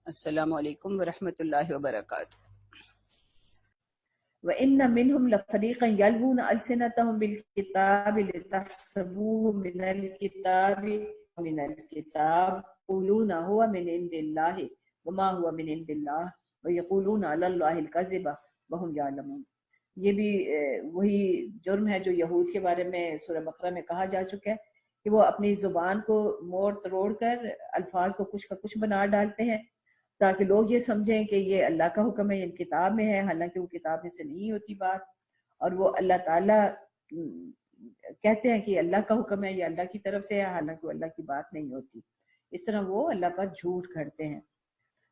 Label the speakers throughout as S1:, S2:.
S1: السلام علیکم ورحمۃ اللہ وبرکاتہ۔
S2: وَإِنَّ مِنْهُمْ لَفَرِيقًا يَلْوُونَ أَلْسِنَتَهُم بِالْكِتَابِ لِتَحْسَبُوهُ مِنَ الْكِتَابِ وَمِنَ الْكِتَابِ يَقُولُونَ هُوَ مِنْ عِندِ اللَّهِ وَمَا هُوَ مِنْ عِندِ اللَّهِ وَيَقُولُونَ عَلَى اللَّهِ الْكَذِبَ وَهُمْ يَعْلَمُونَ۔ یہ بھی وہی جرم ہے جو یہود کے بارے میں سورہ بقرہ میں کہا جا چکا ہے کہ وہ اپنی زبان کو موڑ تروڑ کر الفاظ کو کچھ کا کچھ بنا ڈالتے ہیں تاکہ لوگ یہ سمجھیں کہ یہ اللہ کا حکم ہے، یہ کتاب میں ہے، حالانکہ وہ کتاب میں سے نہیں ہوتی بات، اور وہ اللہ تعالیٰ کہتے ہیں کہ اللہ کا حکم ہے، یہ اللہ کی طرف سے ہے، حالانکہ وہ اللہ کی بات نہیں ہوتی۔ اس طرح وہ اللہ پر جھوٹ گھڑتے ہیں۔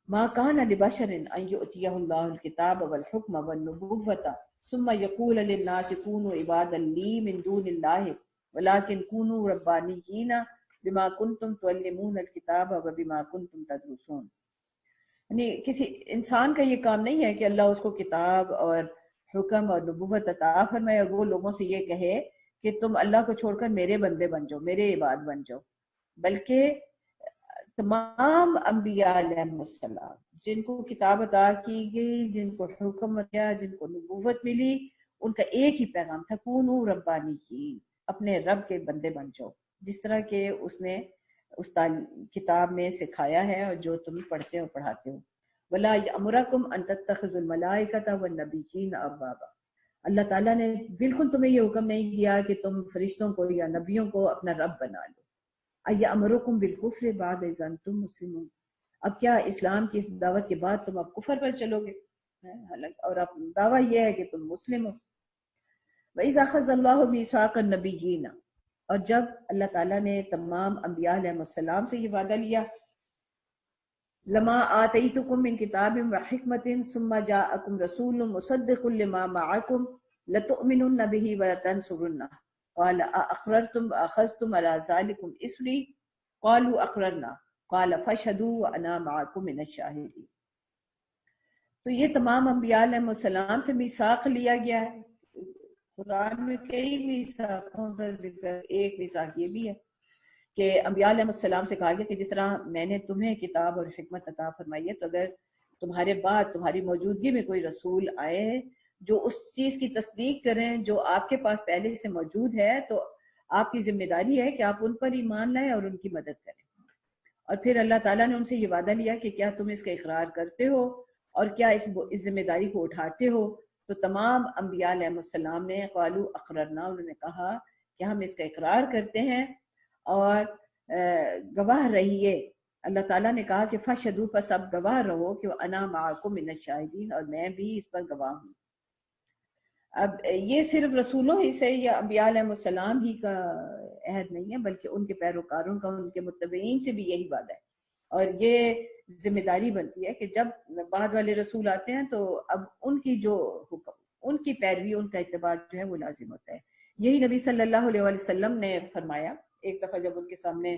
S2: ما کان لبشر ان یؤتیہ اللہ الکتاب والحکم والنبوۃ ثم یقول للناس کونوا عبادا لی من دون اللہ ولکن کونوا ربانیین بما کنتم تعلمون الکتاب وبما کنتم تدرسون۔ یعنی کسی انسان کا یہ کام نہیں ہے کہ اللہ اس کو کتاب اور حکم اور نبوت عطا فرمائے اور وہ لوگوں سے یہ کہے کہ تم اللہ کو چھوڑ کر میرے بندے بن جاؤ، میرے عباد بن جاؤ، بلکہ تمام انبیاء علیہ السلام جن کو کتاب عطا کی گئی، جن کو حکم دیا، جن کو نبوت ملی، ان کا ایک ہی پیغام تھا، کونوا ربانیین، اپنے رب کے بندے بن جاؤ، جس طرح کہ اس نے اس کتاب میں سکھایا ہے اور جو تم پڑھتے ہو پڑھاتے ہو۔ وَلَا يَأْمُرَكُمْ أَن تَتَّخِذُوا الْمَلَائِكَةَ وَالنَّبِيِّينَ أَرْبَابًا۔ اللہ تعالیٰ نے بالکل تمہیں یہ حکم نہیں دیا کہ تم فرشتوں کو یا نبیوں کو اپنا رب بنا لو۔ أَيَأْمُرُكُمْ بِالْكُفْرِ بَعْدَ إِذْ أَنْتُمْ مُسْلِمُونَ۔ اب کیا اسلام کی اس دعوت کے بعد تم اب کفر پر چلو گے؟ اور اب دعویٰ یہ ہے کہ تم مسلم ہو۔ وَإِذْ أَخَذَ اللَّهُ مِيثَاقَ النَّبِيِّينَ، اور جب اللہ تعالیٰ نے تمام انبیاء علیہ السلام سے یہ وعدہ لیا، لما آتیتکم من کتاب وحکمت ثم جاءکم رسول مصدق لما معکم لتؤمنن به ولتنصرنہ قال اقررتم واخذتم على ذلکم اسری قالوا اقررنا قال فاشهدوا وانا معکم من الشاہدین۔ تو یہ تمام انبیاء علیہ السلام سے میثاق لیا گیا ہے۔ قرآن میں کئی میثاقوں کا ذکر، ایک میثاق یہ بھی ہے کہ انبیاء علیہ السلام سے کہا گیا کہ جس طرح میں نے تمہیں کتاب اور حکمت عطا فرمائی ہے، تو اگر تمہارے بعد تمہاری موجودگی میں کوئی رسول آئے جو اس چیز کی تصدیق کریں جو آپ کے پاس پہلے سے موجود ہے، تو آپ کی ذمہ داری ہے کہ آپ ان پر ایمان لائیں اور ان کی مدد کریں۔ اور پھر اللہ تعالیٰ نے ان سے یہ وعدہ لیا کہ کیا تم اس کا اقرار کرتے ہو اور کیا اس ذمہ داری کو اٹھاتے ہو؟ تو تمام انبیاء علیہ السلام نے قالوا اقررنا، انہوں نے کہا کہ ہم اس کا اقرار کرتے ہیں اور گواہ رہیے۔ اللہ تعالیٰ نے کہا کہ فاشهدوا، پس اب گواہ رہو کہ انا معکم من الشاہدین، اور میں بھی اس پر گواہ ہوں۔ اب یہ صرف رسولوں ہی سے یا انبیاء علیہ السلام ہی کا عہد نہیں ہے، بلکہ ان کے پیروکاروں کا، ان کے متبعین سے بھی یہی وعدہ ہے، اور یہ ذمہ داری بنتی ہے کہ جب بعد والے رسول آتے ہیں تو اب ان کی جو حکم، ان کی پیروی، ان کا اتباع جو ہے وہ لازم ہوتا ہے۔ یہی نبی صلی اللہ علیہ وسلم نے فرمایا۔ ایک دفعہ جب ان کے سامنے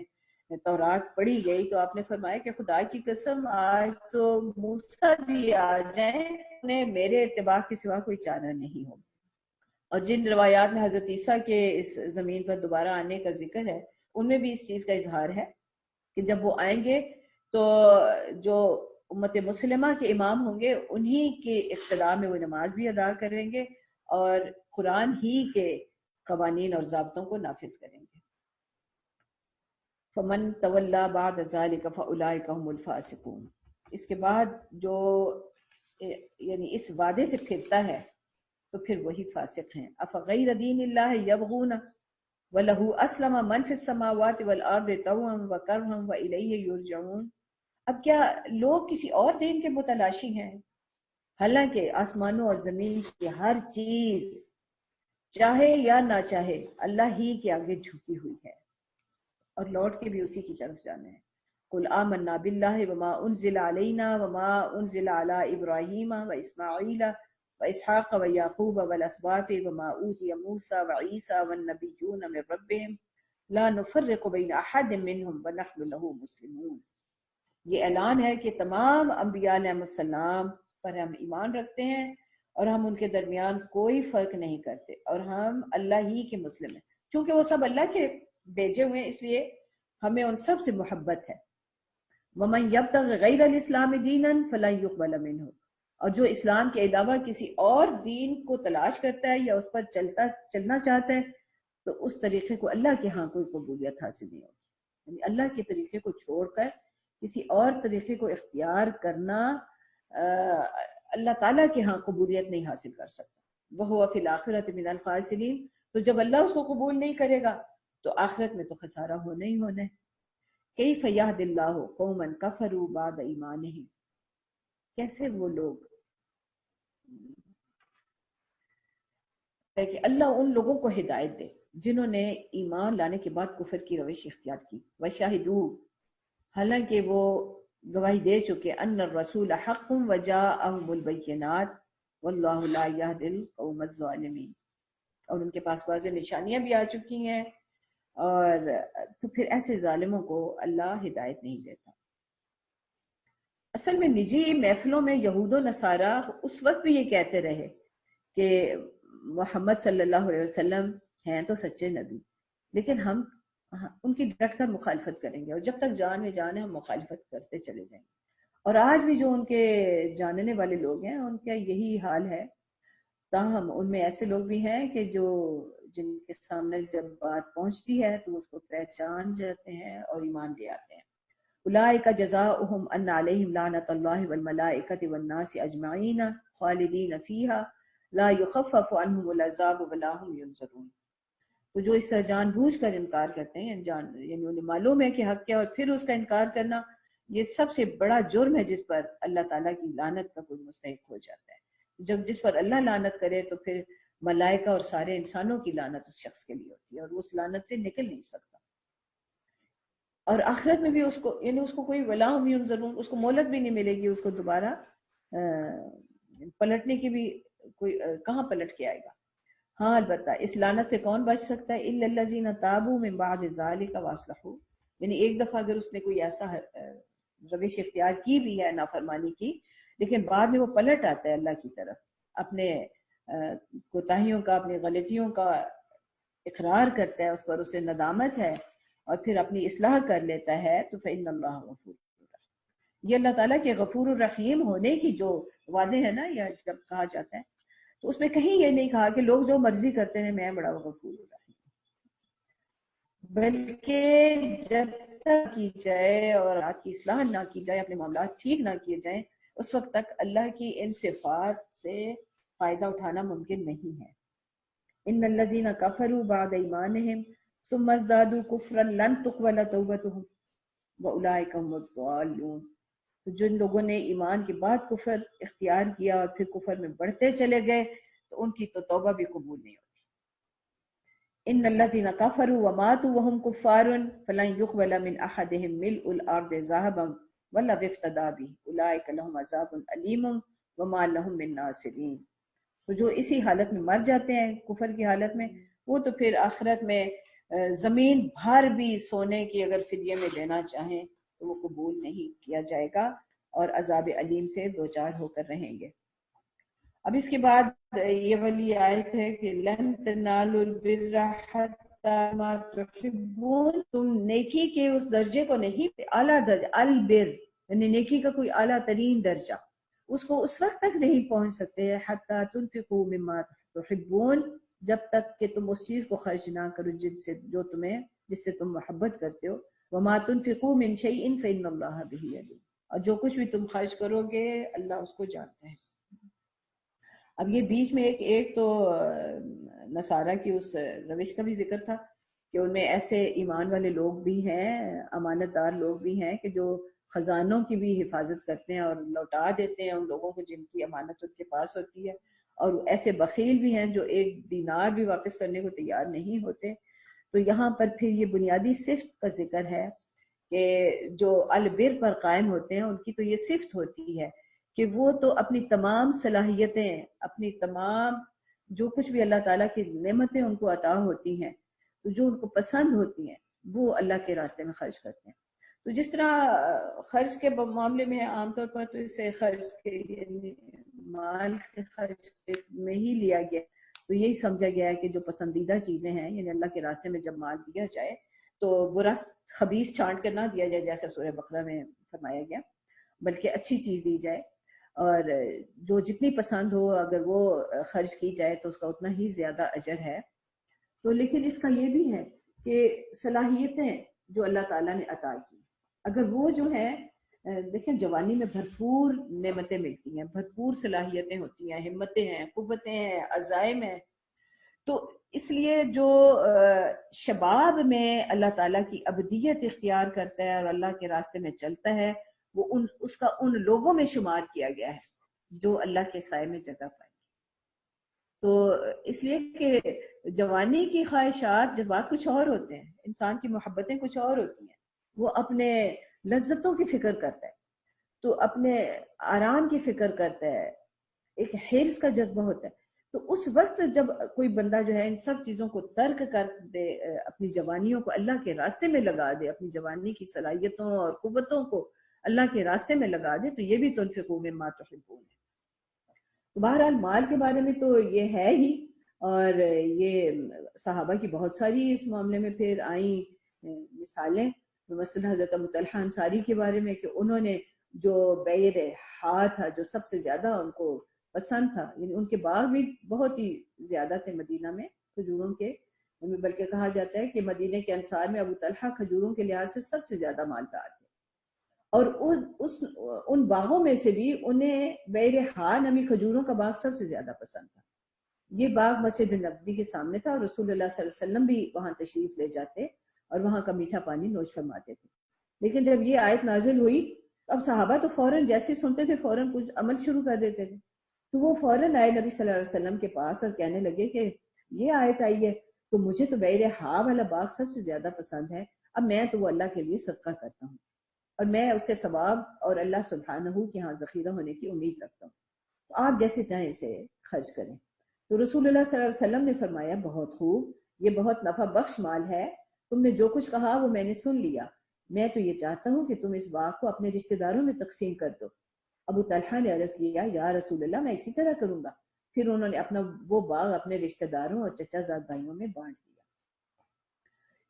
S2: تورات پڑھی گئی تو آپ نے فرمایا کہ خدا کی قسم آج تو موسیٰ بھی آ جائیں، انہیں میرے اتباع کے سوا کوئی چارہ نہیں ہوگا۔ اور جن روایات میں حضرت عیسیٰ کے اس زمین پر دوبارہ آنے کا ذکر ہے، ان میں بھی اس چیز کا اظہار ہے کہ جب وہ آئیں گے تو جو امت مسلمہ کے امام ہوں گے انہی کے اقتداء میں وہ نماز بھی ادا کریں گے اور قرآن ہی کے قوانین اور ضابطوں کو نافذ کریں گے۔ فمن تولا بعد ذلک فاولئک هم الفاسقون۔ اس کے بعد جو یعنی اس وعدے سے پھرتا ہے تو پھر وہی فاسق ہیں۔ افغیر دین اللہ یبغون وَلَهُ أَسْلَمَ مَنْ فِي السَّمَاوَاتِ وَالْأَرْضِ طَوْعًا وَكَرْهًا وَإِلَيْهِ يُرْجَعُونَ۔ اب کیا لوگ کسی اور دین کے متلاشی ہیں، حالانکہ آسمانوں اور زمین کی ہر چیز چاہے یا نہ چاہے اللہ ہی کے آگے جھکی ہوئی ہے اور لوٹ کے بھی اسی کی طرف جانا ہے۔ قُلْ آمَنَّا بِاللَّهِ وَمَا أُنزِلَ عَلَيْنَا وَمَا أُنزِلَ عَلَى إِبْرَاهِيمَ وَإِسْمَاعِيلَ وَإِسْحَاقَ وَيَعْقُوبَ وَالْأَسْبَاطِ وَمَا أُوتِيَ مُوسَى وَعِيسَى وَالنَّبِيُّونَ مِن رَّبِّهِمْ لَا نُفَرِّقُ بَيْنَ أَحَدٍ مِّنْهُمْ وَنَحْنُ لَهُ مُسْلِمُونَ۔ یہ اعلان ہے کہ تمام انبیاء علیہ السلام پر ہم ایمان رکھتے ہیں اور ہم ان کے درمیان کوئی فرق نہیں کرتے اور ہم اللہ ہی کے مسلم ہیں۔ چونکہ وہ سب اللہ کے بھیجے ہوئے ہیں اس لیے ہمیں ان سب سے محبت ہے۔ وَمَن يَبْتَغِ غَيْرَ الْإِسْلَامِ دِينًا فَلَن يُقْبَلَ مِنْهُ، اور جو اسلام کے علاوہ کسی اور دین کو تلاش کرتا ہے یا اس پر چلنا چاہتا ہے تو اس طریقے کو اللہ کے ہاں کوئی قبولیت حاصل نہیں ہوگی. یعنی اللہ کے طریقے کو چھوڑ کر کسی اور طریقے کو اختیار کرنا اللہ تعالیٰ کے ہاں قبولیت نہیں حاصل کر سکتا. وَهُوَ فِي الْآخِرَةِ مِنَ الْخَاسِرِينَ، تو جب اللہ اس کو قبول نہیں کرے گا تو آخرت میں تو خسارہ ہونا ہی ہونا ہے. كَيْفَ يَهْدِ اللَّهُ قَوْمًا كَفَرُوا بَعْدَ إِيمَانِهِمْ، کیسے وہ لوگ کہ اللہ ان لوگوں کو ہدایت دے جنہوں نے ایمان لانے کے بعد کفر کی روش اختیار کی. وَشَهِدُوا، حالانکہ وہ گواہی دے چکے ان الرسول حق وجاءهم البینات واللہ لا یہدی القوم الظالمین، اور ان کے پاس واضح نشانیاں بھی آ چکی ہیں، اور تو پھر ایسے ظالموں کو اللہ ہدایت نہیں دیتا. اصل میں نجی محفلوں میں یہود و نصارہ اس وقت بھی یہ کہتے رہے کہ محمد صلی اللہ علیہ وسلم ہیں تو سچے نبی، لیکن ہم ان کی ڈٹ کر مخالفت کریں گے، اور جب تک جان میں جان ہے ہم مخالفت کرتے چلے جائیں گے. اور آج بھی جو ان کے جاننے والے لوگ ہیں ان کا یہی حال ہے. تاہم ان میں ایسے لوگ بھی ہیں کہ جن کے سامنے جب بات پہنچتی ہے تو اس کو پہچان جاتے ہیں اور ایمان لے آتے ہیں. اولئک جزاؤہم ان علیہم لعنۃ اللہ والملائکۃ والناس اجمعین خالدین فیہا لا یخفف عنہم العذاب ولا هم ینظرون. تو جو اس طرح جان بوجھ کر انکار کرتے ہیں، یعنی انہیں معلوم ہے کہ حق کیا اور پھر اس کا انکار کرنا، یہ سب سے بڑا جرم ہے جس پر اللہ تعالیٰ کی لعنت کا کوئی مستحق ہو جاتا ہے. جس پر اللہ لعنت کرے تو پھر ملائکہ اور سارے انسانوں کی لعنت اس شخص کے لیے ہوتی ہے اور وہ اس لعنت سے نکل نہیں سکتا. اور آخرت میں بھی اس کو یعنی اس کو کوئی ولا هم ينظرون، اس کو مہلت بھی نہیں ملے گی اس کو دوبارہ پلٹنے کی بھی کوئی کہاں پلٹ کے آئے گا. ہاں البتہ اس لعنت سے کون بچ سکتا ہے؟ الا الذين تابوا من بعد ذلك واصلحوا، یعنی ایک دفعہ اگر اس نے کوئی ایسا روش اختیار کی بھی ہے نافرمانی کی، لیکن بعد میں وہ پلٹ آتا ہے اللہ کی طرف، اپنے کوتاہیوں کا، اپنی غلطیوں کا اقرار کرتا ہے، اس پر اسے ندامت ہے اور پھر اپنی اصلاح کر لیتا ہے، تو فإن اللہ غفور رحیم. یہ اللہ تعالیٰ کے غفور الرحیم ہونے کی جو وعدے ہیں نا، یا جب کہا جاتا ہے تو اس میں کہیں یہ نہیں کہا کہ لوگ جو مرضی کرتے ہیں میں بڑا غفور الرحیم، بلکہ جب تک کی جائے اور آپ کی اصلاح نہ کی جائے، اپنے معاملات ٹھیک نہ کیے جائیں، اس وقت تک اللہ کی ان صفات سے فائدہ اٹھانا ممکن نہیں ہے. ان الذين كفروا بعد ایمانهم ثم ازدادوا كفرا لن تقبل توبتهم واولئك هم الضالون. تو جن لوگوں نے ایمان کے بعد کفر اختیار کیا اور پھر کفر میں بڑھتے چلے گئے تو ان کی تو توبہ بھی قبول نہیں ہوتی. ان الذين كفروا وماتوا وهم كفار فلن يقبل من احدهم ملء الارض ذهبا ولا افتدى به اولئك لهم عذاب اليم وما لهم من ناصرين. تو جو اسی حالت میں مر جاتے ہیں کفر کی حالت میں، وہ تو پھر آخرت میں زمین بھر بھی سونے کی اگر فدیے میں دینا چاہیں تو وہ قبول نہیں کیا جائے گا اور عذاب علیم سے دوچار ہو کر رہیں گے. اب اس کے بعد یہ والی آیت ہے کہ لن تنالوا البر حتى ما تحبون، تم نیکی کے اس درجے کو نہیں، اعلیٰ درجہ البر یعنی نیکی کا کوئی اعلیٰ ترین درجہ، اس کو اس وقت تک نہیں پہنچ سکتے حتی تنفقوا مما تحبون، جب تک کہ تم اس چیز کو خرچ نہ کرو جس سے تم محبت کرتے ہو. وما تنفقوا من شيء فإن الله به عليم، اور جو کچھ بھی تم خرچ کرو گے اللہ اس کو جانتا ہے. اب یہ بیچ میں ایک تو نصارہ کی اس روش کا بھی ذکر تھا کہ ان میں ایسے ایمان والے لوگ بھی ہیں، امانت دار لوگ بھی ہیں کہ جو خزانوں کی بھی حفاظت کرتے ہیں اور لوٹا دیتے ہیں ان لوگوں کو جن کی امانت ان کے پاس ہوتی ہے، اور ایسے بخیل بھی ہیں جو ایک دینار بھی واپس کرنے کو تیار نہیں ہوتے. تو یہاں پر پھر یہ بنیادی صفت کا ذکر ہے کہ جو البر پر قائم ہوتے ہیں ان کی تو یہ صفت ہوتی ہے کہ وہ تو اپنی تمام صلاحیتیں، اپنی تمام جو کچھ بھی اللہ تعالیٰ کی نعمتیں ان کو عطا ہوتی ہیں، تو جو ان کو پسند ہوتی ہیں وہ اللہ کے راستے میں خرچ کرتے ہیں. تو جس طرح خرچ کے معاملے میں عام طور پر تو اسے خرچ کے یعنی مال کے خرچ میں ہی لیا گیا، تو یہی سمجھا گیا ہے کہ جو پسندیدہ چیزیں ہیں یعنی اللہ کے راستے میں جب مال دیا جائے تو برا خبیث چھانٹ کر نہ دیا جائے، جیسا سورہ بقرہ میں فرمایا گیا، بلکہ اچھی چیز دی جائے، اور جو جتنی پسند ہو اگر وہ خرچ کی جائے تو اس کا اتنا ہی زیادہ اجر ہے۔ تو لیکن اس کا یہ بھی ہے کہ صلاحیتیں جو اللہ تعالیٰ نے عطا کی، اگر وہ جو ہے دیکھیں جوانی میں بھرپور نعمتیں ملتی ہیں، بھرپور صلاحیتیں ہوتی ہیں، ہمتیں ہیں، قوتیں ہیں، عزائم ہیں، تو اس لیے جو شباب میں اللہ تعالیٰ کی عبدیت اختیار کرتا ہے اور اللہ کے راستے میں چلتا ہے، وہ اس کا ان لوگوں میں شمار کیا گیا ہے جو اللہ کے سائے میں جگہ پائے۔ تو اس لیے کہ جوانی کی خواہشات جذبات کچھ اور ہوتے ہیں، انسان کی محبتیں کچھ اور ہوتی ہیں، وہ اپنے لذتوں کی فکر کرتا ہے، تو اپنے آرام کی فکر کرتا ہے، ایک حرص کا جذبہ ہوتا ہے۔ تو اس وقت جب کوئی بندہ جو ہے ان سب چیزوں کو ترک کر دے، اپنی جوانیوں کو اللہ کے راستے میں لگا دے، اپنی جوانی کی صلاحیتوں اور قوتوں کو اللہ کے راستے میں لگا دے، تو یہ بھی تنفقوا مما تحبون ہے۔ تو بہرحال مال کے بارے میں تو یہ ہے ہی، اور یہ صحابہ کی بہت ساری اس معاملے میں پھر آئیں مثالیں، مثلا حضرت ابو طلحہ انصاری کے بارے میں کہ انہوں نے جو بیر ہا تھا جو سب سے زیادہ ان کو پسند تھا، یعنی ان کے باغ بھی بہت ہی زیادہ تھے مدینہ میں کھجوروں کے، بلکہ کہا جاتا ہے کہ مدینہ کے انصار میں ابو طلحہ کھجوروں کے لحاظ سے سب سے زیادہ مالدار تھے، اور ان باغوں میں سے بھی انہیں بیر ہا نمی کھجوروں کا باغ سب سے زیادہ پسند تھا۔ یہ باغ مسجد نبوی کے سامنے تھا، اور رسول اللہ صلی اللہ علیہ وسلم بھی وہاں تشریف لے جاتے اور وہاں کا میٹھا پانی نوش فرماتے تھے۔ لیکن جب یہ آیت نازل ہوئی اب صحابہ تو فوراً جیسے سنتے تھے فوراً کچھ عمل شروع کر دیتے تھے، تو وہ فوراً آئے نبی صلی اللہ علیہ وسلم کے پاس اور کہنے لگے کہ یہ آیت آئی ہے تو مجھے تو بیر ہا والا باغ سب سے زیادہ پسند ہے، اب میں تو وہ اللہ کے لیے صدقہ کرتا ہوں اور میں اس کے ثواب اور اللہ سبحانہ کے ہاں ذخیرہ ہونے کی امید رکھتا ہوں، تو آپ جیسے چاہیں اسے خرچ کریں۔ تو رسول اللہ صلی اللہ علیہ وسلم نے فرمایا بہت خوب، یہ بہت نفع بخش مال ہے، تم نے جو کچھ کہا وہ میں نے سن لیا، میں تو یہ چاہتا ہوں کہ تم اس باغ کو اپنے رشتہ داروں میں تقسیم کر دو۔ ابو طلحہ نے عرض کیا یا رسول اللہ میں اسی طرح کروں گا، پھر انہوں نے اپنا وہ باغ اپنے رشتہ داروں اور چچا زاد بھائیوں میں بانٹ دیا۔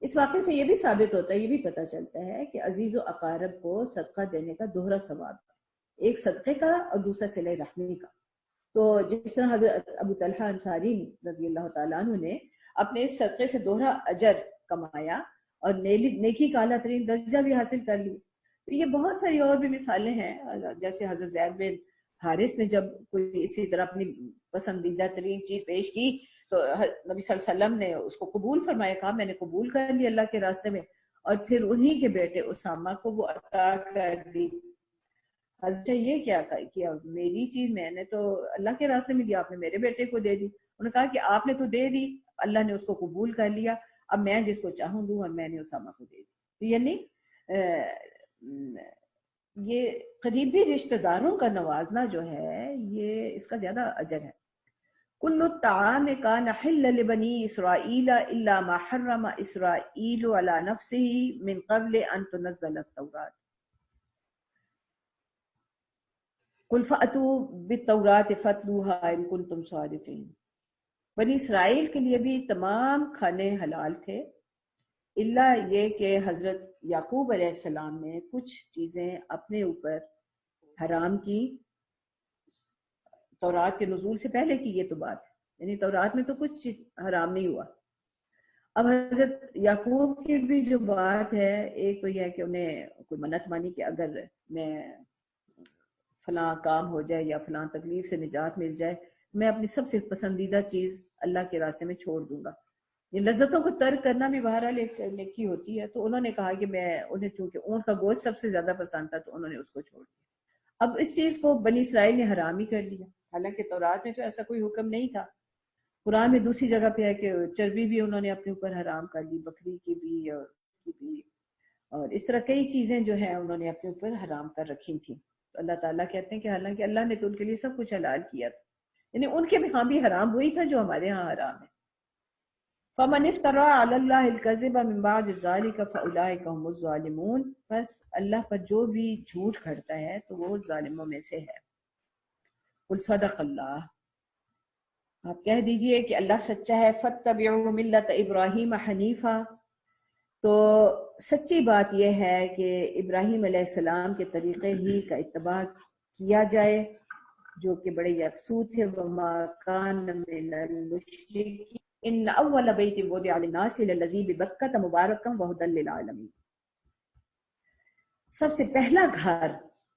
S2: اس واقعے سے یہ بھی ثابت ہوتا ہے، یہ بھی پتہ چلتا ہے کہ عزیز و اقارب کو صدقہ دینے کا دوہرا ثواب ہے، ایک صدقے کا اور دوسرا صلہ رحمی کا۔ تو جس طرح حضرت ابو طلحہ انصاری رضی اللہ تعالیٰ عنہ نے اپنے اس صدقے سے دوہرا اجر کمایا اور نیکی کا اعلیٰ ترین درجہ بھی حاصل کر لی۔ تو یہ بہت ساری اور بھی مثالیں ہیں، جیسے حضرت زید بن حارث نے جب کوئی اسی طرح اپنی پسندیدہ ترین چیز پیش کی تو نبی صلی اللہ علیہ وسلم نے اس کو قبول فرمایا، کہا میں نے قبول کر لی اللہ کے راستے میں، اور پھر انہی کے بیٹے اسامہ کو وہ عطا کر دی۔ حضرت یہ کیا کیا، میری چیز میں نے تو اللہ کے راستے میں دیا، آپ نے میرے بیٹے کو دے دی۔ انہوں نے کہا کہ آپ نے تو دے دی، اللہ نے اس کو قبول کر لیا، اب میں جس کو چاہوں دوں، اور میں نے اسامہ کو دے دی۔ تو یعنی یہ قریبی رشتہ داروں کا نوازنا جو ہے یہ اس کا زیادہ اجر ہے۔ کل الطعام کان حلا لبنی اسرائیل الا ما حرم اسرائیل علی نفسہ من قبل ان تنزل التوراۃ قل فأتوا بالتوراۃ فاتلوها ان کنتم صادقین۔ بنی اسرائیل کے لیے بھی تمام کھانے حلال تھے، الا یہ کہ حضرت یعقوب علیہ السلام نے کچھ چیزیں اپنے اوپر حرام کی، تورات کے نزول سے پہلے کی یہ تو بات ہے، یعنی تورات میں تو کچھ حرام نہیں ہوا۔ اب حضرت یعقوب کی بھی جو بات ہے، ایک تو یہ ہے کہ انہیں کوئی منت مانی کہ اگر میں فلاں کام ہو جائے یا فلاں تکلیف سے نجات مل جائے، میں اپنی سب سے پسندیدہ چیز اللہ کے راستے میں چھوڑ دوں گا۔ یہ لذتوں کو ترک کرنا بھی بہرحال ایک نیکی ہوتی ہے، تو انہوں نے کہا کہ میں انہیں چونکہ اونٹ کا گوشت سب سے زیادہ پسند تھا تو انہوں نے اس کو چھوڑ دیا۔ اب اس چیز کو بنی اسرائیل نے حرام ہی کر لیا، حالانکہ تورات میں تو ایسا کوئی حکم نہیں تھا۔ قرآن میں دوسری جگہ پہ ہے کہ چربی بھی انہوں نے اپنے اوپر حرام کر لی، بکری کی بھی اور اس طرح کئی چیزیں جو ہیں انہوں نے اپنے اوپر حرام کر رکھی تھیں۔ تو اللہ تعالیٰ کہتے ہیں کہ حالانکہ اللہ نے تو ان کے لیے سب کچھ حلال کیا تھا، یعنی ان کے بھی ہاں بھی حرام وہی تھا جو ہمارے ہاں حرام ہے۔ فمن افترى على الله الكذب من بعد ذلك فاولئك هم الظالمون، بس اللہ پر جو بھی جھوٹ کھڑتا ہے تو وہ ظالموں میں سے ہے۔ قل صدق اللہ، آپ کہہ دیجئے کہ اللہ سچا ہے۔ فاتبعوا ملت ابراہیم حنیفا، تو سچی بات یہ ہے کہ ابراہیم علیہ السلام کے طریقے ہی کا اتباع کیا جائے جو کہ بڑے یکسو تھے. وما کان من المشرکین ان اول بیت وضع للناس للذی ببکۃ مبارکا وہدی للعالمین. سب سے پہلا گھر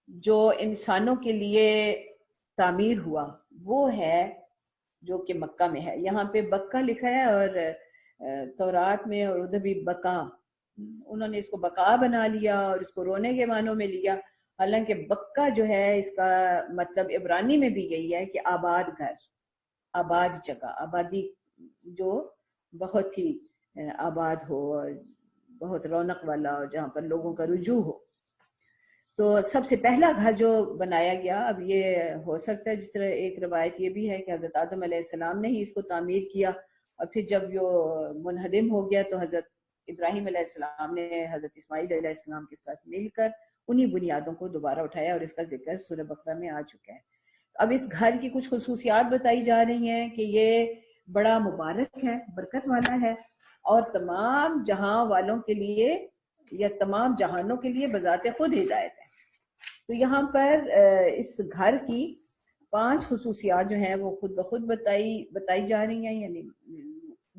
S2: جو انسانوں کے لیے تعمیر ہوا وہ ہے جو کہ مکہ میں ہے. یہاں پہ بکہ لکھا ہے اور تورات میں اور ادھر بھی بقا، انہوں نے اس کو بقا بنا لیا اور اس کو رونے کے معنوں میں لیا. حالانکہ بکہ جو ہے اس کا مطلب عبرانی میں بھی یہی ہے کہ آباد گھر، آباد جگہ، آبادی جو بہت ہی آباد ہو اور بہت رونق والا ہو، جہاں پر لوگوں کا رجوع ہو. تو سب سے پہلا گھر جو بنایا گیا، اب یہ ہو سکتا ہے جس طرح ایک روایت یہ بھی ہے کہ حضرت آدم علیہ السلام نے ہی اس کو تعمیر کیا اور پھر جب یہ منہدم ہو گیا تو حضرت ابراہیم علیہ السلام نے حضرت اسماعیل علیہ السلام کے ساتھ مل کر انہی بنیادوں کو دوبارہ اٹھایا اور اس کا ذکر سورہ بقرہ میں آ چکا ہے. اب اس گھر کی کچھ خصوصیات بتائی جا رہی ہیں کہ یہ بڑا مبارک ہے، برکت والا ہے اور تمام جہاں والوں کے لیے یا تمام جہانوں کے لیے بذات خود ہدایت ہے. تو یہاں پر اس گھر کی 5 خصوصیات جو ہیں وہ خود بخود بتائی جا رہی ہیں، یعنی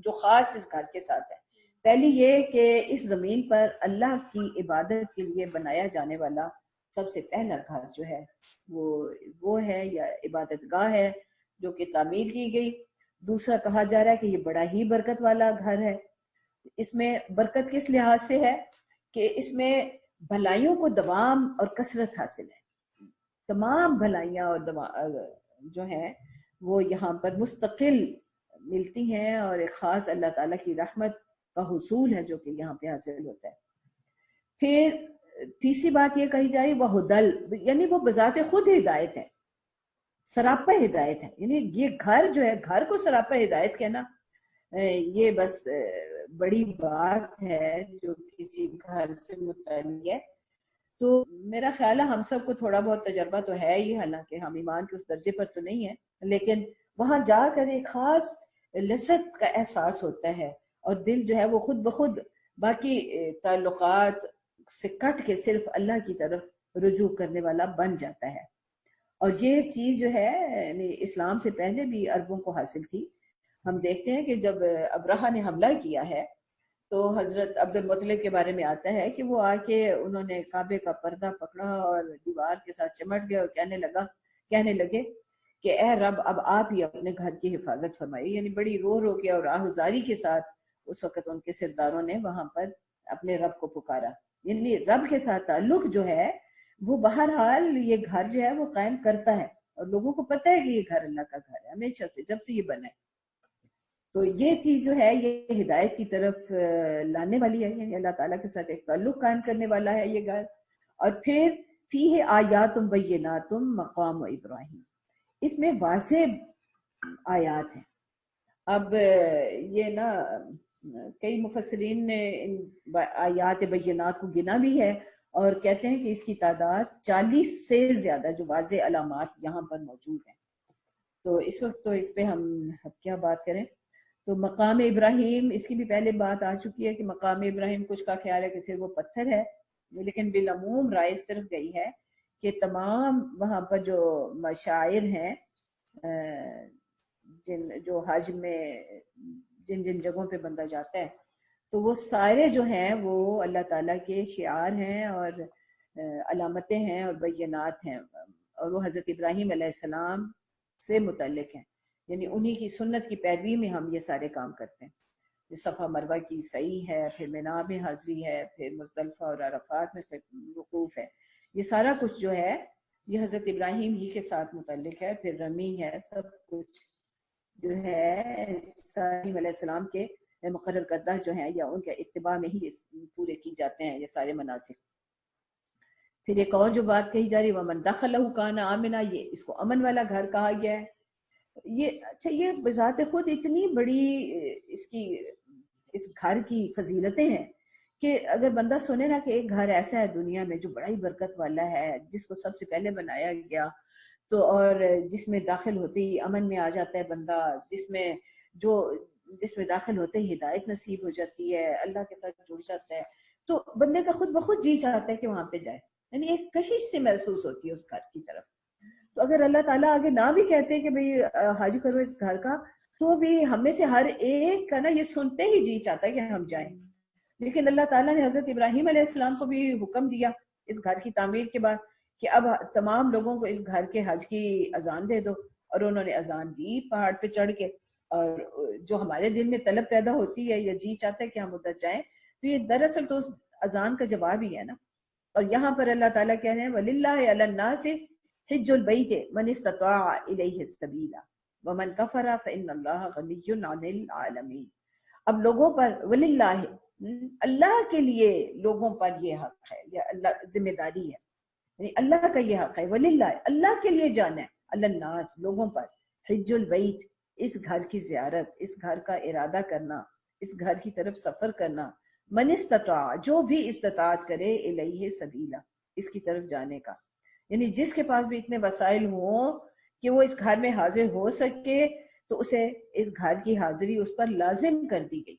S2: جو خاص اس گھر کے ساتھ ہے. پہلی یہ کہ اس زمین پر اللہ کی عبادت کے لیے بنایا جانے والا سب سے پہلا گھر جو ہے وہ ہے یا عبادت گاہ ہے جو کہ تعمیر کی گئی. دوسرا کہا جا رہا ہے کہ یہ بڑا ہی برکت والا گھر ہے. اس میں برکت کس لحاظ سے ہے کہ اس میں بھلائیوں کو دوام اور کثرت حاصل ہے. تمام بھلائیاں اور جو ہیں وہ یہاں پر مستقل ملتی ہیں اور ایک خاص اللہ تعالیٰ کی رحمت کا حصول ہے جو کہ یہاں پہ حاصل ہوتا ہے. پھر تیسری بات یہ کہی جائے وہ ہدل، یعنی وہ بذات خود ہدایت ہے، سراپا ہدایت ہے. یعنی یہ گھر جو ہے، گھر کو سراپا ہدایت کہنا یہ بس بڑی بات ہے جو کسی گھر سے متعلق ہے. تو میرا خیال ہے ہم سب کو تھوڑا بہت تجربہ تو ہے ہی، حالانکہ ہم ایمان کے اس درجے پر تو نہیں ہیں، لیکن وہاں جا کر ایک خاص لذت کا احساس ہوتا ہے اور دل جو ہے وہ خود بخود باقی تعلقات سے کٹ کے صرف اللہ کی طرف رجوع کرنے والا بن جاتا ہے. اور یہ چیز جو ہے یعنی اسلام سے پہلے بھی عربوں کو حاصل تھی. ہم دیکھتے ہیں کہ جب ابرہہ نے حملہ کیا ہے تو حضرت عبد المطلب کے بارے میں آتا ہے کہ وہ آ کے انہوں نے کعبے کا پردہ پکڑا اور دیوار کے ساتھ چمٹ گئے اور کہنے لگے کہ اے رب اب آپ ہی اپنے گھر کی حفاظت فرمائیے. یعنی بڑی رو کے اور آہذاری کے ساتھ اس وقت ان کے سرداروں نے وہاں پر اپنے رب کو پکارا. یعنی رب کے ساتھ تعلق جو ہے وہ بہرحال یہ گھر جو ہے وہ قائم کرتا ہے اور لوگوں کو پتہ ہے کہ یہ گھر اللہ کا گھر ہے ہمیشہ سے، جب سے یہ بنا ہے. تو یہ چیز جو ہے یہ ہدایت کی طرف لانے والی ہے، یعنی اللہ تعالیٰ کے ساتھ ایک تعلق قائم کرنے والا ہے یہ گھر. اور پھر فیہ آیات بینات مقام ابراہیم، اس میں واضح آیات ہیں. اب یہ نا کئی مفسرین نے ان آیات بینات کو گنا بھی ہے اور کہتے ہیں کہ اس کی تعداد 40 سے زیادہ جو واضح علامات یہاں پر موجود ہیں. تو اس وقت تو اس پہ ہم کیا بات کریں. تو مقام ابراہیم، اس کی بھی پہلے بات آ چکی ہے کہ مقام ابراہیم کچھ کا خیال ہے کہ صرف وہ پتھر ہے، لیکن بالعموم رائے اس طرف گئی ہے کہ تمام وہاں پر جو مشاعر ہیں جو حج میں جن جگہوں پہ بندہ جاتا ہے تو وہ سارے جو ہیں وہ اللہ تعالیٰ کے شعار ہیں اور علامتیں ہیں اور بینات ہیں اور وہ حضرت ابراہیم علیہ السلام سے متعلق ہیں. یعنی انہی کی سنت کی پیروی میں ہم یہ سارے کام کرتے ہیں. صفا مروہ کی سعی ہے، پھر مینا میں حاضری ہے، پھر مزدلفہ اور عرفات میں وقوف ہے. یہ سارا کچھ جو ہے یہ حضرت ابراہیم ہی کے ساتھ متعلق ہے. پھر رمی ہے، سب کچھ جو ہے ابراہیم علیہ السلام کے مقرر کردہ جو ہیں یا ان کے اتباع میں ہی پورے کی جاتے ہیں یہ سارے مناسک. پھر ایک اور جو بات کہی جا رہی ہے وَمَنْ دَخَلَهُ كَانَ آمِنًا، یہ اس کو امن والا گھر کہا گیا ہے. یہ اچھا یہ بذات خود اتنی بڑی اس گھر کی فضیلتیں ہیں کہ اگر بندہ سنے نا کہ ایک گھر ایسا ہے دنیا میں جو بڑا ہی برکت والا ہے، جس کو سب سے پہلے بنایا گیا تو اور جس میں داخل ہوتے ہی امن میں آ جاتا ہے بندہ، جس میں جو جس میں داخل ہوتے ہی ہدایت نصیب ہو جاتی ہے، اللہ کے ساتھ جڑ جاتا ہے، تو بندے کا خود بخود جی چاہتا ہے کہ وہاں پہ جائے، یعنی ایک کشش سے محسوس ہوتی ہے اس گھر کی طرف۔ تو اگر اللہ تعالیٰ آگے نہ بھی کہتے کہ بھئی حج کرو اس گھر کا، تو بھی ہم میں سے ہر ایک کا نا یہ سنتے ہی جی چاہتا ہے کہ ہم جائیں۔ لیکن اللہ تعالیٰ نے حضرت ابراہیم علیہ السلام کو بھی حکم دیا اس گھر کی تعمیر کے بعد کہ اب تمام لوگوں کو اس گھر کے حج کی اذان دے دو، اور انہوں نے اذان دی پہاڑ پہ چڑھ کے۔ اور جو ہمارے دل میں طلب پیدا ہوتی ہے یا جی چاہتا ہے کہ ہم ادھر جائیں، تو یہ دراصل تو اس اذان کا جواب ہی ہے نا۔ اور یہاں پر اللہ تعالیٰ کہہ رہے ہیں وَلِلَّهِ عَلَى النَّاسِ حِجُّ الْبَيْتِ مَنِ اسْتَطَاعَ إِلَيْهِ السَّبِيلَ وَمَنْ كَفَرَ فَإِنَّ اللَّهَ غَنِيٌّ عَنِ الْعَالَمِينَ۔ اب لوگوں پر وَلِلَّهِ، اللہ کے لیے لوگوں پر یہ حق ہے، یا اللہ ذمہ داری ہے، یعنی اللہ کا یہ حق ہے، وَلِلَّهِ اللہ کے لیے جانا ہے، عَلَى النَّاسِ لوگوں پر، حِجُّ الْبَيْتِ اس گھر کی زیارت، اس گھر کا ارادہ کرنا، اس گھر کی طرف سفر کرنا، من استطاع جو بھی استطاعت کرے الیہ سبیلا اس کی طرف جانے کا، یعنی جس کے پاس بھی اتنے وسائل ہوں کہ وہ اس گھر میں حاضر ہو سکے تو اسے اس گھر کی حاضری اس پر لازم کر دی گئی۔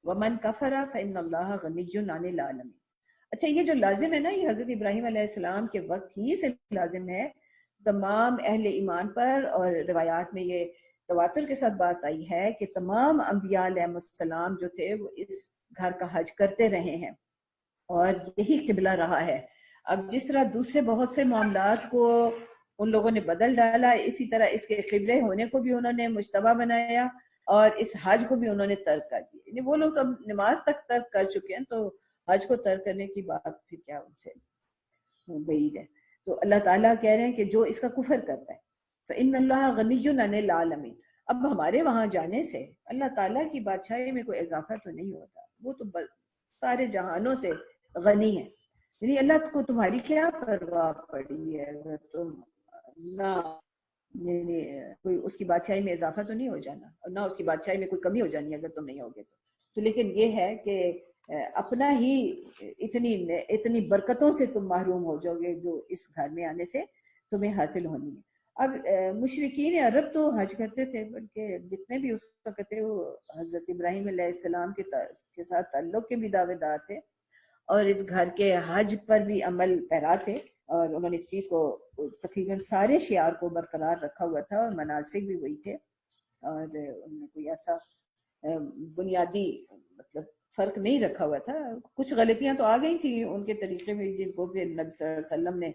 S2: ومن کفر فإن اللہ غنی عن العالمین۔ اچھا یہ جو لازم ہے نا، یہ حضرت ابراہیم علیہ السلام کے وقت ہی سے لازم ہے تمام اہل ایمان پر، اور روایات میں یہ تواتر کے ساتھ بات آئی ہے کہ تمام انبیاء علیہ السلام جو تھے وہ اس گھر کا حج کرتے رہے ہیں، اور یہی قبلہ رہا ہے۔ اب جس طرح دوسرے بہت سے معاملات کو ان لوگوں نے بدل ڈالا، اسی طرح اس کے قبلے ہونے کو بھی انہوں نے مجتبی بنایا، اور اس حج کو بھی انہوں نے ترک کر دیا۔ یعنی وہ لوگ تو نماز تک ترک کر چکے ہیں، تو حج کو ترک کرنے کی بات پھر کیا ان سے بعید ہے۔ تو اللہ تعالیٰ کہہ رہے ہیں کہ جو اس کا کفر کرتا ہے فإن اللہ غنی عن العالمین، اب ہمارے وہاں جانے سے اللہ تعالیٰ کی بادشاہی میں کوئی اضافہ تو نہیں ہوتا، وہ تو سارے جہانوں سے غنی ہے، یعنی اللہ کو تمہاری کیا پرواہ پڑی ہے اگر تم نہ، یعنی کوئی اس کی بادشاہی میں اضافہ تو نہیں ہو جانا، اور نہ اس کی بادشاہی میں کوئی کمی ہو جانی اگر تم نہیں ہوگے تو لیکن یہ ہے کہ اپنا ہی اتنی برکتوں سے تم محروم ہو جاؤ گے جو اس گھر میں آنے سے تمہیں حاصل ہونی ہے۔ اب مشرکین عرب تو حج کرتے تھے، بلکہ جتنے بھی اس وقت تھے وہ حضرت ابراہیم علیہ السلام کے ساتھ تعلق کے بھی دعوے دار تھے، اور اس گھر کے حج پر بھی عمل پیرا تھے، اور انہوں نے اس چیز کو تقریباً سارے شعار کو برقرار رکھا ہوا تھا، اور مناسک بھی وہی تھے، اور انہوں نے کوئی ایسا بنیادی مطلب فرق نہیں رکھا ہوا تھا۔ کچھ غلطیاں تو آ گئی تھی ان کے طریقے میں، جن کو پھر نبی صلی اللہ علیہ وسلم نے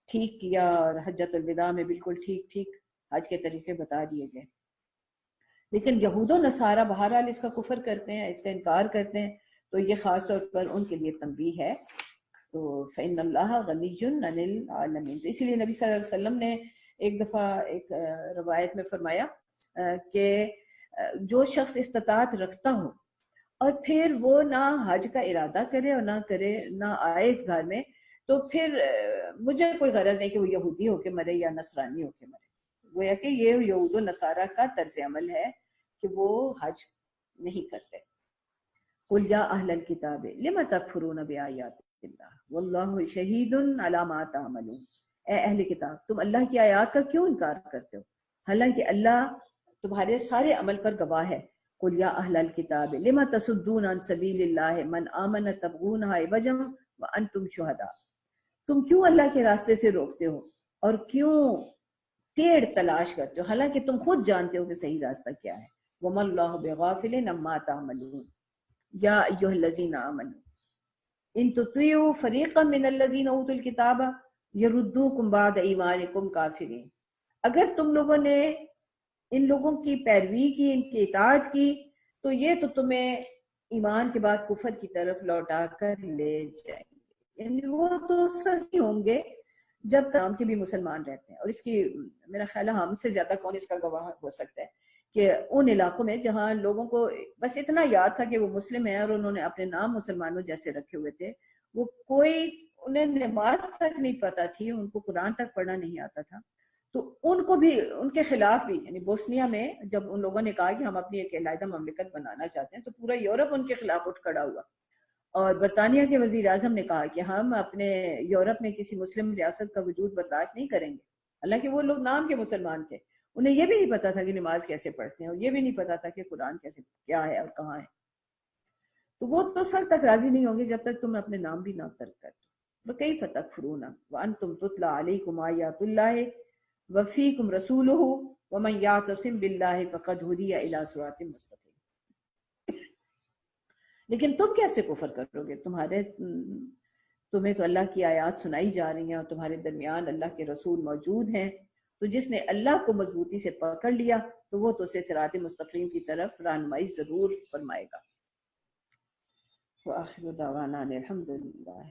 S2: ٹھیک کیا، اور حجۃ الوداع میں بالکل ٹھیک حج کے طریقے بتا دیے گئے۔ لیکن یہود و نصارہ بہرحال اس کا کفر کرتے ہیں، اس کا انکار کرتے ہیں، تو یہ خاص طور پر ان کے لیے تنبیہ ہے۔ تو فإن اللہ غنی عن العالمین، تو اسی لیے نبی صلی اللہ علیہ وسلم نے ایک دفعہ ایک روایت میں فرمایا کہ جو شخص استطاعت رکھتا ہو اور پھر وہ نہ حج کا ارادہ کرے اور نہ آئے اس گھر میں، تو پھر مجھے کوئی غرض نہیں کہ وہ یہودی ہو کے مرے یا نصرانی ہو کے مرے۔ گویا کہ یہ یہود و نصارہ کا طرز عمل ہے کہ وہ حج نہیں کرتے۔ قل یا اہل الکتاب لم تکفرون بآیات اللہ واللہ شہید علی ما تعملون، اے اہل کتاب تم اللہ کی آیات کا کیوں انکار کرتے ہو حالانکہ اللہ تمہارے سارے عمل پر گواہ ہے۔ قل یا اہل الکتاب لم تصدون عن سبیل اللہ من آمن تبغونها عوجا وانتم شہداء، تم کیوں اللہ کے راستے سے روکتے ہو اور کیوں ٹیڑھ تلاش کرتے ہو حالانکہ تم خود جانتے ہو کہ صحیح راستہ کیا ہے۔ وما اللہ بغافل عما تعملون یا ایھا الذین آمنوا ان تطیعوا فریقا من الذین اوتوا الکتاب یردوکم بعد ایمانکم کافرین، اگر تم لوگوں نے ان لوگوں کی پیروی کی، ان کی اطاعت کی، تو یہ تو تمہیں ایمان کے بعد کفر کی طرف لوٹا کر لے جائیں گے، یعنی وہ تو صحیح ہوں گے جب نام کے بھی مسلمان رہتے ہیں۔ اور اس کی میرا خیال ہے ہم سے زیادہ کون اس کا گواہ ہو سکتا ہے کہ ان علاقوں میں جہاں لوگوں کو بس اتنا یاد تھا کہ وہ مسلم ہیں اور انہوں نے اپنے نام مسلمانوں جیسے رکھے ہوئے تھے، وہ کوئی انہیں نماز تک نہیں پتہ تھی، ان کو قرآن تک پڑھنا نہیں آتا تھا، تو ان کو بھی ان کے خلاف بھی، یعنی بوسنیا میں جب ان لوگوں نے کہا کہ ہم اپنی ایک علیحدہ مملکت بنانا چاہتے ہیں تو پورا یورپ ان کے خلاف اٹھ کھڑا ہوا، اور برطانیہ کے وزیر اعظم نے کہا کہ ہم اپنے یورپ میں کسی مسلم ریاست کا وجود برداشت نہیں کریں گے، حالانکہ وہ لوگ نام کے مسلمان تھے، انہیں یہ بھی نہیں پتا تھا کہ نماز کیسے پڑھتے ہیں، اور یہ بھی نہیں پتا تھا کہ قرآن کیسے کیا ہے اور کہاں ہے. تو وہ تو اس وقت تک راضی نہیں ہوں گے جب تک تم اپنے نام بھی نہ ترک کر دو. وَكَيْفَ تَكْفُرُونَ وَأَنْتُمْ تُتْلَى عَلَيْكُمْ آيَاتُ اللَّهِ وَفِيكُمْ رَسُولُهُ وَمَنْ يَعْتَصِمْ بِاللَّهِ فَقَدْ هُدِيَ إِلَى صِرَاطٍ مُسْتَقِيمٍ. لیکن تم کیسے کفر کرو گے؟ تمہیں تو اللہ کی آیات سنائی جا رہی ہیں اور تمہارے درمیان اللہ کے رسول موجود ہیں، تو جس نے اللہ کو مضبوطی سے پکڑ لیا تو وہ تو اسے صراط مستقیم کی طرف رہنمائی ضرور فرمائے گا. وآخر دعوانا الحمد للہ.